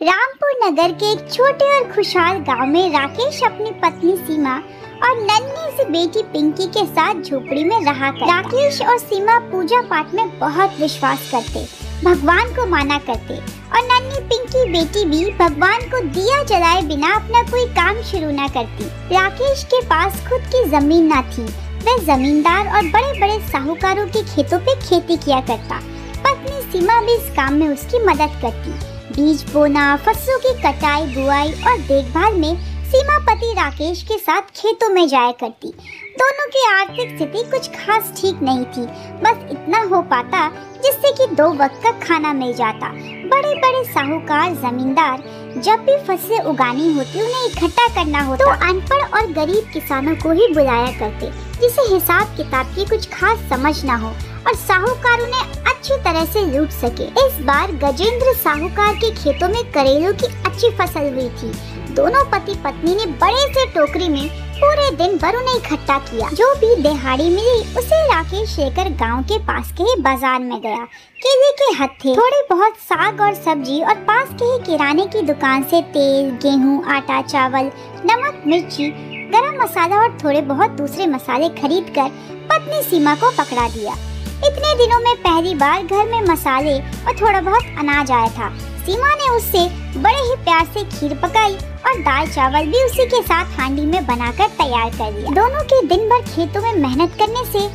रामपुर नगर के एक छोटे और खुशहाल गांव में राकेश अपनी पत्नी सीमा और नन्ही सी बेटी पिंकी के साथ झोपड़ी में रहा करता। राकेश और सीमा पूजा पाठ में बहुत विश्वास करते, भगवान को माना करते और नन्ही पिंकी बेटी भी भगवान को दिया जलाए बिना अपना कोई काम शुरू न करती। राकेश के पास खुद की जमीन न थी, वह जमींदार और बड़े बड़े साहूकारों के खेतों पे खेती किया करता। पत्नी सीमा भी इस काम में उसकी मदद करती। बीज बोना, फसलों की कटाई, बुआई और देखभाल में सीमा पति राकेश के साथ खेतों में जाया करती। दोनों की आर्थिक स्थिति कुछ खास ठीक नहीं थी, बस इतना हो पाता जिससे कि 2 वक्त का खाना मिल जाता। बड़े बड़े साहूकार जमींदार जब भी फसलें उगानी होती, उन्हें इकट्ठा करना होता तो अनपढ़ और गरीब किसानों को ही बुलाया करते, जिसे हिसाब किताब की कुछ खास समझ न हो और साहूकार उन्हें अच्छी तरह से लूट सके। इस बार गजेंद्र साहूकार के खेतों में करेलों की अच्छी फसल हुई थी। दोनों पति पत्नी ने बड़े से टोकरी में पूरे दिन भर उन्हें इकट्ठा किया। जो भी दिहाड़ी मिली उसे राकेश लेकर गांव के पास के ही बाजार में गया। केले के हत्थे, थोड़े बहुत साग और सब्जी और पास के ही किराने की दुकान से तेल, गेहूं, आटा, चावल, नमक, मिर्ची, गरम मसाला और थोड़े बहुत दूसरे मसाले खरीदकर पत्नी सीमा को पकड़ा दिया। इतने दिनों में पहली बार घर में मसाले और थोड़ा बहुत अनाज आया था। सीमा ने उससे बड़े ही प्यार से खीर पकाई और दाल चावल भी उसी के साथ हांडी में बनाकर तैयार कर दिया। दोनों के दिन भर खेतों में मेहनत करने से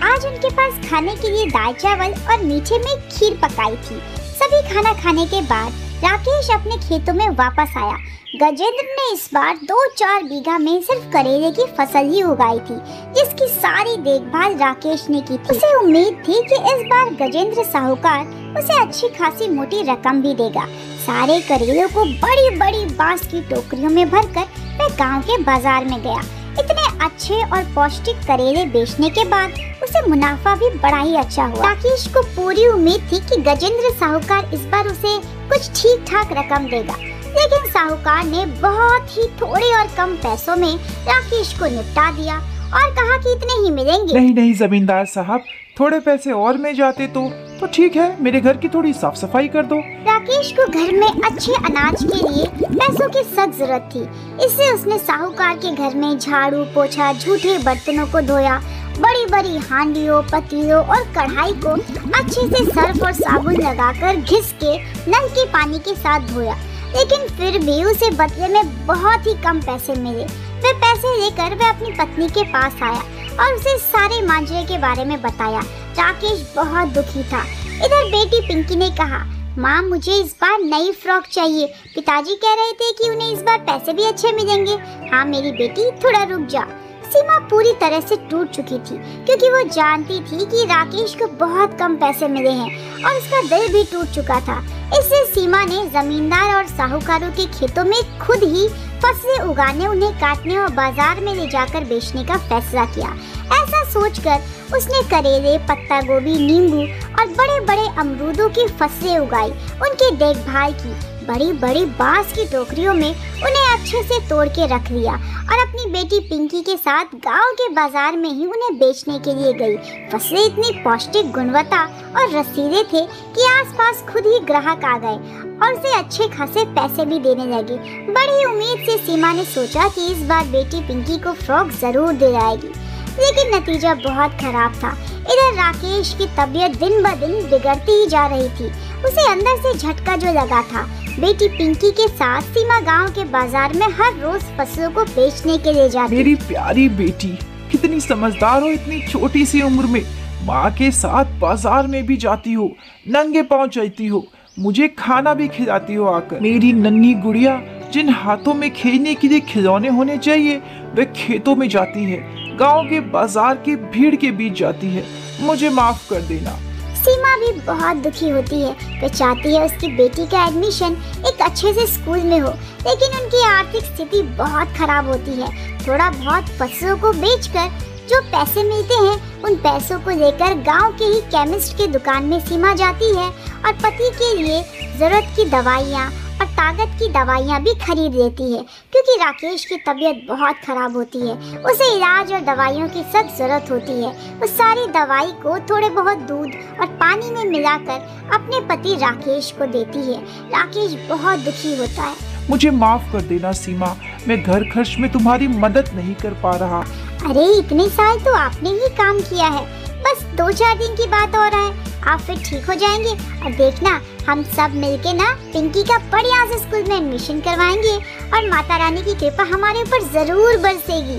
आज उनके पास खाने के लिए दाल चावल और मीठे में खीर पकाई थी। सभी खाना खाने के बाद राकेश अपने खेतों में वापस आया। गजेंद्र ने इस बार 2-4 बीघा में सिर्फ करेले की फसल ही उगाई थी, जिसकी सारी देखभाल राकेश ने की थी। उसे उम्मीद थी कि इस बार गजेंद्र साहूकार उसे अच्छी खासी मोटी रकम भी देगा। सारे करेलों को बड़ी बड़ी बांस की टोकरियों में भरकर वह गांव के बाजार में गया। इतने अच्छे और पौष्टिक करेले बेचने के बाद उसे मुनाफा भी बड़ा ही अच्छा हुआ। राकेश को पूरी उम्मीद थी कि गजेंद्र साहूकार इस बार उसे कुछ ठीक ठाक रकम देगा, लेकिन साहूकार ने बहुत ही थोड़े और कम पैसों में राकेश को निपटा दिया और कहा कि इतने ही मिलेंगे। नहीं जमींदार साहब, थोड़े पैसे और में जाते तो ठीक है, मेरे घर की थोड़ी साफ सफाई कर दो। राकेश को घर में अच्छे अनाज के लिए पैसों की सख्त जरूरत थी, इसलिए उसने साहूकार के घर में झाड़ू पोछा, झूठे बर्तनों को धोया, बड़ी बड़ी हांडियों, पतीलों और कढ़ाई को अच्छे से सर्फ और साबुन लगाकर घिस के नल के पानी के साथ धोया। लेकिन फिर भी उसे बदले में बहुत ही कम पैसे मिले। वे पैसे लेकर वह अपनी पत्नी के पास आया और उसे सारे मांजरे के बारे में बताया। राकेश बहुत दुखी था। इधर बेटी पिंकी ने कहा, माँ मुझे इस बार नई फ्रॉक चाहिए। पिताजी कह रहे थे कि उन्हें इस बार पैसे भी अच्छे मिलेंगे। हाँ मेरी बेटी, थोड़ा रुक जा। सीमा पूरी तरह से टूट चुकी थी, क्योंकि वो जानती थी कि राकेश को बहुत कम पैसे मिले हैं और उसका दिल भी टूट चुका था। इसलिए सीमा ने जमींदार और साहूकारों के खेतों में खुद ही फसलें उगाने, उन्हें काटने और बाजार में ले जाकर बेचने का फैसला किया। ऐसा सोचकर उसने करेले, पत्ता गोभी, नींबू और बड़े बड़े अमरूदों की फसलें उगाई, उनकी देखभाल की। बड़ी बड़ी बांस की टोकरियों में उन्हें अच्छे से तोड़ के रख लिया और अपनी बेटी पिंकी के साथ गांव के बाजार में ही उन्हें बेचने के लिए गई। फसलें इतनी पौष्टिक, गुणवत्ता और रसीले थे कि आसपास खुद ही ग्राहक आ गए और उसे अच्छे खासे पैसे भी देने लगे। बड़ी उम्मीद से सीमा ने सोचा कि इस बार बेटी पिंकी को फ्रॉक जरूर दिलाएगी, लेकिन नतीजा बहुत खराब था। इधर राकेश की तबीयत दिन ब दिन बिगड़ती ही जा रही थी। उसे अंदर से झटका जो लगा था। बेटी पिंकी के साथ सीमा गांव के बाजार में हर रोज फसलों को बेचने के लिए जाती। मेरी प्यारी बेटी, कितनी समझदार हो, इतनी छोटी सी उम्र में माँ के साथ बाजार में भी जाती हो, नंगे पांव चलती हो, मुझे खाना भी खिलाती हो आकर। मेरी नन्ही गुड़िया, जिन हाथों में खेलने के लिए खिलौने होने चाहिए, वे खेतों में जाती है, गांव के बाजार की भीड़ के बीच जाती है। मुझे माफ कर देना। सीमा भी बहुत दुखी होती है। वह चाहती है उसकी बेटी का एडमिशन एक अच्छे से स्कूल में हो, लेकिन उनकी आर्थिक स्थिति बहुत खराब होती है। थोड़ा बहुत फसलों को बेचकर जो पैसे मिलते हैं, उन पैसों को लेकर गांव के ही केमिस्ट की दुकान में सीमा जाती है और पति के लिए जरूरत की दवाइयाँ और ताकत की दवाइयाँ भी खरीद लेती है, क्योंकि राकेश की तबीयत बहुत खराब होती है। उसे इलाज और दवाइयों की सख्त जरूरत होती है। वो सारी दवाई को थोड़े बहुत दूध और पानी में मिलाकर अपने पति राकेश को देती है। राकेश बहुत दुखी होता है। मुझे माफ कर देना सीमा, मैं घर खर्च में तुम्हारी मदद नहीं कर पा रहा। अरे इतने साल तो आपने ही काम किया है, बस 2-4 दिन की बात हो रहा है, आप फिर ठीक हो जाएंगे। और देखना, हम सब मिलके ना पिंकी का बढ़िया से स्कूल में एडमिशन करवाएंगे और माता रानी की कृपा हमारे ऊपर जरूर बरसेगी।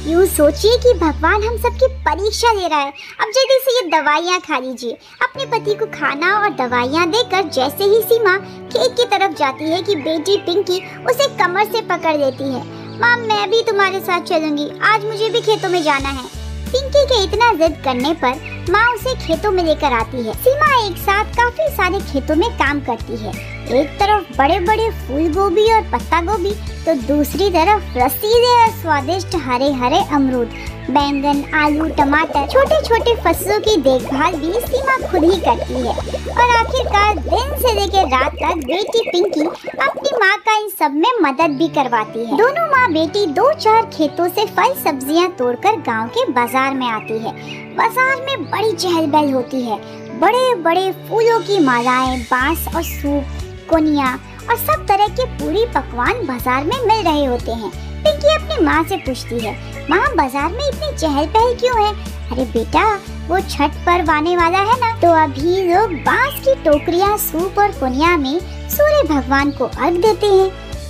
यूँ सोचिए कि भगवान हम सबकी परीक्षा ले रहा है। अब जल्दी से ये दवाइयाँ खा लीजिए। अपने पति को खाना और दवाइयाँ देकर जैसे ही सीमा खेत की तरफ जाती है कि बेटी पिंकी उसे कमर से पकड़ लेती है। माँ, मैं भी तुम्हारे साथ चलूंगी, आज मुझे भी खेतों में जाना है। पिंकी के इतना जिद करने पर माँ उसे खेतों में लेकर आती है। सीमा एक साथ काफी सारे खेतों में काम करती है। एक तरफ बड़े बड़े फूल गोभी और पत्ता गोभी, तो दूसरी तरफ रसीले और स्वादिष्ट हरे हरे अमरूद, बैंगन, आलू, टमाटर, छोटे छोटे फसलों की देखभाल भी सीमा खुद ही करती है। और आखिरकार दिन से लेकर रात तक बेटी पिंकी अपनी माँ का इन सब में मदद भी करवाती है। दोनों माँ बेटी 2-4 खेतों से फल सब्जियाँ तोड़कर गांव के बाजार में आती है। बाजार में बड़ी चहल पहल होती है। बड़े बड़े फूलों की मालाएं, बांस और सूप, कोनिया और सब तरह के पूरी पकवान बाजार में मिल रहे होते हैं। पिंकी अपनी माँ से पूछती है, माँ बाजार में इतनी चहल पहल क्यों है? अरे बेटा, वो छठ पर्व आने वाला है ना, तो अभी लोग बांस की टोकरियाँ, सूप और कोनिया में सूर्य भगवान को अर्घ देते हैं।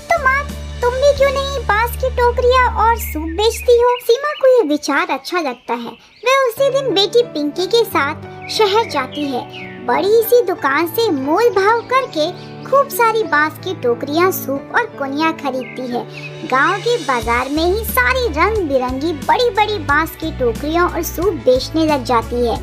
तो माँ, तुम भी क्यों नहीं बांस की टोकरियाँ और सूप बेचती हो? सीमा को ये विचार अच्छा लगता है। वह उसी दिन बेटी पिंकी के साथ शहर जाती है। बड़ी सी दुकान से मोल भाव करके खूब सारी बांस की टोकरियां, सूप और कोनिया खरीदती है। गांव के बाजार में ही सारी रंग बिरंगी बड़ी बड़ी बांस की टोकरियां और सूप बेचने लग जाती है।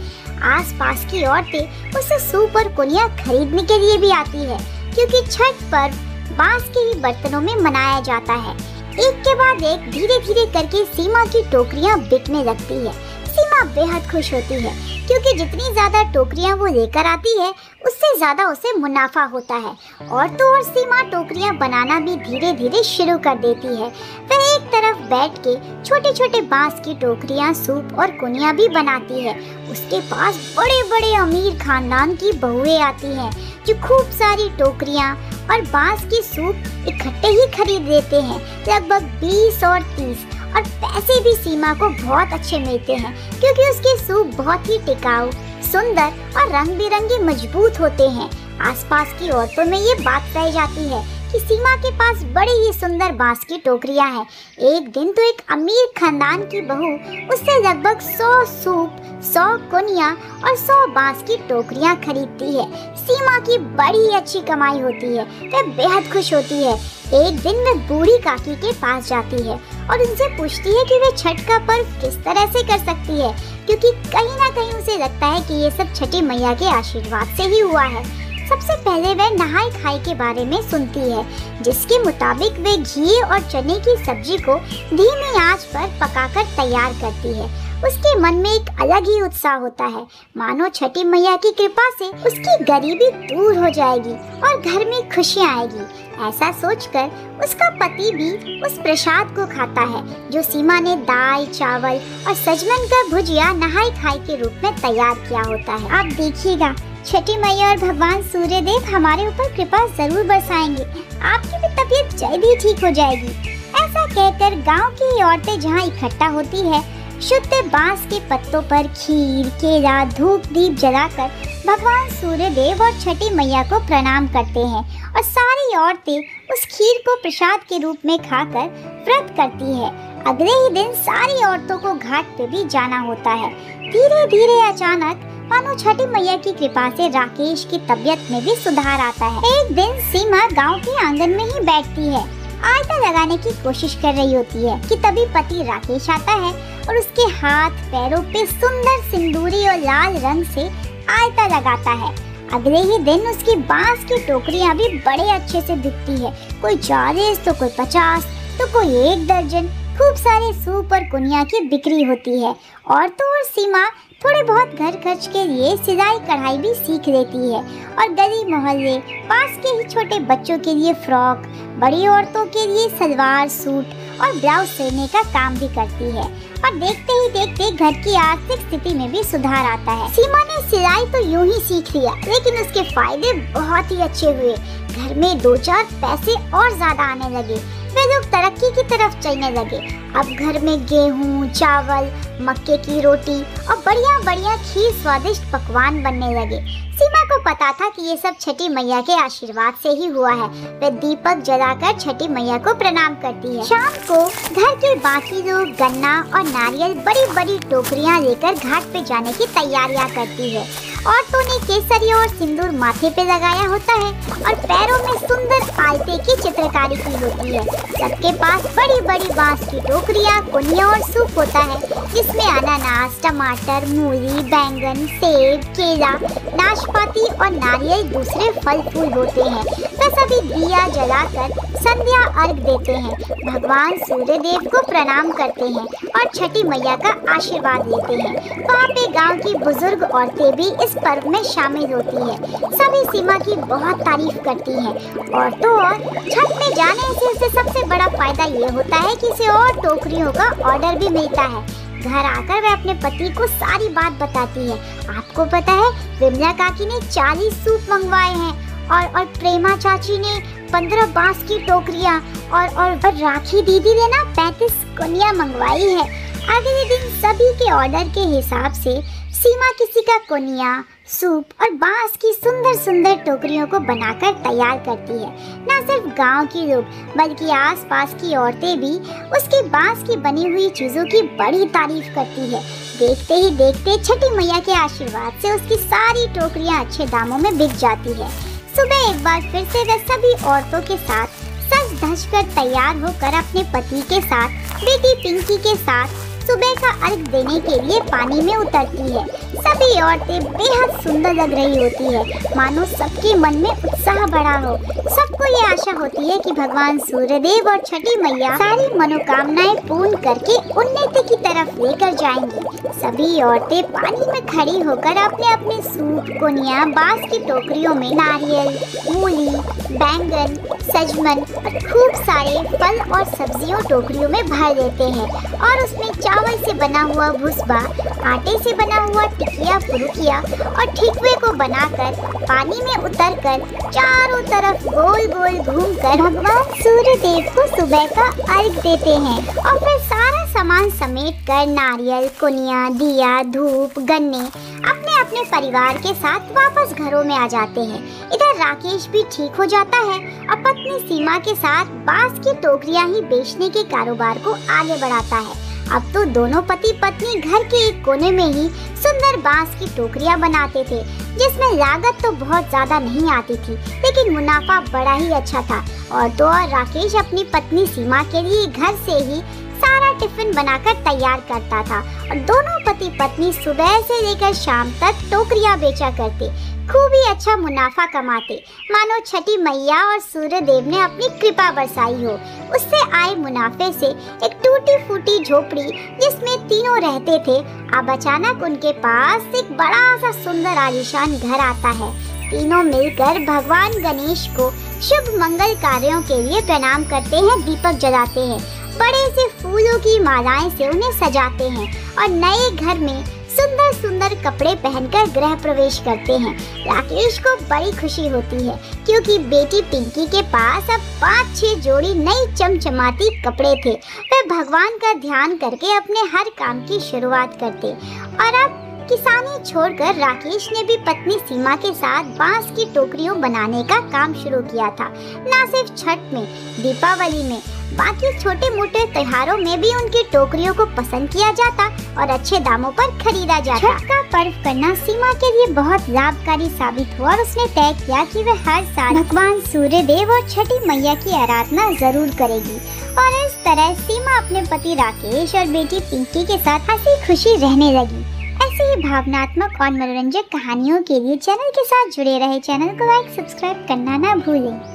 आसपास की औरतें उसे सूप और कोनिया खरीदने के लिए भी आती है, क्योंकि छठ पर्व बांस के ही बर्तनों में मनाया जाता है। एक के बाद एक धीरे धीरे करके सीमा की टोकरियां बिकने लगती है। सीमा बेहद खुश होती है, क्योंकि जितनी ज्यादा टोकरियां वो लेकर आती है, उससे ज्यादा उसे मुनाफा होता है। और तो और सीमा टोकरियां बनाना भी धीरे धीरे शुरू कर देती है। वह एक तरफ बैठ के छोटे छोटे बांस की टोकरियां, सूप और कोनिया भी बनाती है। उसके पास बड़े बड़े अमीर खानदान की बहुएं आती हैं, जो खूब सारी टोकरियां और बांस की सूप इकट्ठे ही खरीद लेते हैं, लगभग 20 और 30। और पैसे भी सीमा को बहुत अच्छे मिलते हैं, क्योंकि उसके सूप बहुत ही टिकाऊ, सुंदर और रंग बिरंगे मजबूत होते हैं। आसपास की औरतों में ये बात कही जाती है कि सीमा के पास बड़ी ही सुंदर बांस की टोकरियां हैं। एक दिन तो एक अमीर खानदान की बहू उससे लगभग 100 सूप, 100 कोनिया और 100 बांस की टोकरियां खरीदती है। सीमा की बड़ी अच्छी कमाई होती है। वह बेहद खुश होती है। एक दिन वह बूढ़ी काकी के पास जाती है और उनसे पूछती है कि वह छठ का पर्व किस तरह से कर सकती है, क्योंकि कहीं ना कहीं उसे लगता है कि ये सब छठी मैया के आशीर्वाद से ही हुआ है। सबसे पहले वह नहाई खाई के बारे में सुनती है, जिसके मुताबिक वे घी और चने की सब्जी को धीमी आंच पर पकाकर तैयार करती है। उसके मन में एक अलग ही उत्साह होता है, मानो छठी मैया की कृपा से उसकी गरीबी दूर हो जाएगी और घर में खुशियाँ आएगी। ऐसा सोचकर उसका पति भी उस प्रसाद को खाता है, जो सीमा ने दाल, चावल और सजमन का भुजिया नहाई खाई के रूप में तैयार किया होता है। आप देखिएगा, छठी मैया और भगवान सूर्य देव हमारे ऊपर कृपा जरूर बरसाएंगे। आपकी भी तबीयत जल्द ही ठीक हो जाएगी। ऐसा कहकर गांव की औरतें जहां इकट्ठा होती है, शुद्ध बांस के पत्तों पर खीर, केला, धूप दीप जलाकर भगवान सूर्य देव और छठी मैया को प्रणाम करते हैं। और सारी औरतें उस खीर को प्रसाद के रूप में खाकर व्रत करती है। अगले ही दिन सारी औरतों को घाट पे भी जाना होता है। धीरे धीरे अचानक मानो छठी मैया की कृपा से राकेश की तबीयत में भी सुधार आता है। एक दिन सीमा गांव के आंगन में ही बैठती है, आलता लगाने की कोशिश कर रही होती है कि तभी पति राकेश आता है और उसके हाथ पैरों पे सुंदर सिंदूरी और लाल रंग से आलता लगाता है। अगले ही दिन उसकी बांस की टोकरियां भी बड़े अच्छे से बिकती है। कोई 40 तो कोई 50 तो कोई 1 दर्जन। खूब सारे सूप और कुनिया की बिक्री होती है। औरतों और सीमा थोड़े बहुत घर खर्च के लिए सिलाई कढ़ाई भी सीख लेती है और गली मोहल्ले पास के ही छोटे बच्चों के लिए फ्रॉक, बड़ी औरतों के लिए सलवार सूट और ब्लाउज सिलने का काम भी करती है। और देखते ही देखते घर की आर्थिक स्थिति में भी सुधार आता है। सीमा ने सिलाई तो यूं ही सीख लिया, लेकिन उसके फायदे बहुत ही अच्छे हुए। घर में 2-4 पैसे और ज्यादा आने लगे। वे लोग तरक्की की तरफ चलने लगे। अब घर में गेहूं, चावल, मक्के की रोटी और बढ़िया बढ़िया खीर स्वादिष्ट पकवान बनने लगे। सीमा को पता था कि ये सब छठी मैया के आशीर्वाद से ही हुआ है। वे दीपक जलाकर छठी मैया को प्रणाम करती है। शाम को घर के बाकी लोग गन्ना और नारियल बड़ी बड़ी टोकरियां लेकर घाट पे जाने की तैयारियां करती है। औरतों ने केसरिया और सिंदूर माथे पे लगाया होता है और पैरों में सुंदर आलते की चित्रकारी की होती है। सबके पास बड़ी बड़ी बांस की टोकरियां, कुनिया और सूप होता है, जिसमें अनानास, टमाटर, मूली, बैंगन, सेब, केला, नाशपाती और नारियल दूसरे फल फूल होते हैं। तो सभी दिया जलाकर संध्या अर्घ देते हैं, भगवान सूर्य देव को प्रणाम करते हैं और छठी मैया का आशीर्वाद लेते हैं। वहाँ पे गांव की बुजुर्ग औरतें भी इस पर्व में शामिल होती है। सभी सीमा की बहुत तारीफ करती हैं। औरतों और छठ में जाने से उसे सबसे बड़ा फायदा ये होता है कि इसे और टोकरियों का ऑर्डर भी मिलता है। घर आकर वह अपने पति को सारी बात बताती है। आपको पता है, विमला काकी ने 40 सूप मंगवाए हैं और प्रेमा चाची ने 15 बांस की टोकरियां और राखी दीदी ने ना 35 कुनिया मंगवाई है। अगले दिन सभी के ऑर्डर के हिसाब से सीमा किसी का कुनिया, सूप और बांस की सुंदर सुंदर टोकरियों को बनाकर तैयार करती है। न सिर्फ गांव के लोग बल्कि आसपास की औरतें भी उसकी बांस की बनी हुई चीजों की बड़ी तारीफ करती है। देखते ही देखते छठी मैया के आशीर्वाद से उसकी सारी टोकरियां अच्छे दामों में बिक जाती है। सुबह एक बार फिर से वह सभी औरतों के साथ सज धज कर तैयार होकर अपने पति के साथ, बेटी पिंकी के साथ सुबह का अर्घ देने के लिए पानी में उतरती है। सभी औरतें बेहद सुंदर लग रही होती है, मानो सबके मन में उत्साह बढ़ा हो। सबको ये आशा होती है कि भगवान सूर्यदेव और छठी मैया सारी मनोकामनाएं पूर्ण करके उन्नति की तरफ लेकर जाएंगी। सभी औरतें पानी में खड़ी होकर अपने अपने सूप, कुनिया, बांस की टोकरियों में नारियल, मूली, बैंगन, सजमन और खूब सारे फल और सब्जियों टोकरियों में भर देते हैं और उसमें चावल से बना हुआ भुसबा, आटे से बना हुआ टिकिया पुरुकिया और ठिकवे को बनाकर पानी में उतरकर चारों तरफ गोल गोल घूमकर भगवान सूर्य देव को सुबह का अर्घ देते हैं और फिर सारा सामान समेट कर नारियल, कुनिया, दिया, धूप, गन्ने अपने अपने परिवार के साथ वापस घरों में आ जाते हैं। इधर राकेश भी ठीक हो जाता है और पत्नी सीमा के साथ बांस की टोकरियां ही बेचने के कारोबार को आगे बढ़ाता है। अब तो दोनों पति पत्नी घर के एक कोने में ही सुंदर बांस की टोकरियां बनाते थे, जिसमें लागत तो बहुत ज्यादा नहीं आती थी, लेकिन मुनाफा बड़ा ही अच्छा था। और तो और राकेश अपनी पत्नी सीमा के लिए घर से ही सारा टिफिन बनाकर तैयार करता था और दोनों पति पत्नी सुबह से लेकर शाम तक टोकरियां बेचा करते, खूब ही अच्छा मुनाफा कमाते, मानो छठी मैया और सूर्य देव ने अपनी कृपा बरसाई हो। उससे आए मुनाफे से एक टूटी फूटी झोपड़ी जिसमें तीनों रहते थे, अब अचानक उनके पास एक बड़ा सा सुंदर आलीशान घर आता है। तीनों मिलकर भगवान गणेश को शुभ मंगल कार्यों के लिए प्रणाम करते हैं, दीपक जलाते हैं, बड़े से फूलों की मालाएं से उन्हें सजाते हैं और नए घर में सुंदर सुंदर कपड़े पहनकर गृह प्रवेश करते हैं। राकेश को बड़ी खुशी होती है क्योंकि बेटी पिंकी के पास अब 5-6 जोड़ी नई चमचमाती कपड़े थे। वे भगवान का ध्यान करके अपने हर काम की शुरुआत करते और अब किसानी छोड़कर राकेश ने भी पत्नी सीमा के साथ बांस की टोकरियों बनाने का काम शुरू किया था। न सिर्फ छठ में, दीपावली में, बाकी छोटे मोटे त्योहारों में भी उनकी टोकरियों को पसंद किया जाता और अच्छे दामों पर खरीदा जाता। छठ का पर्व करना सीमा के लिए बहुत लाभकारी साबित हुआ और उसने तय किया कि वह हर साल भगवान सूर्य देव और छठी मैया की आराधना जरूर करेगी। और इस तरह सीमा अपने पति राकेश और बेटी पिंकी के साथ हंसी खुशी रहने लगी। ऐसी ही भावनात्मक और मनोरंजक कहानियों के लिए चैनल के साथ जुड़े रहे। चैनल को लाइक, सब्सक्राइब करना ना भूलें।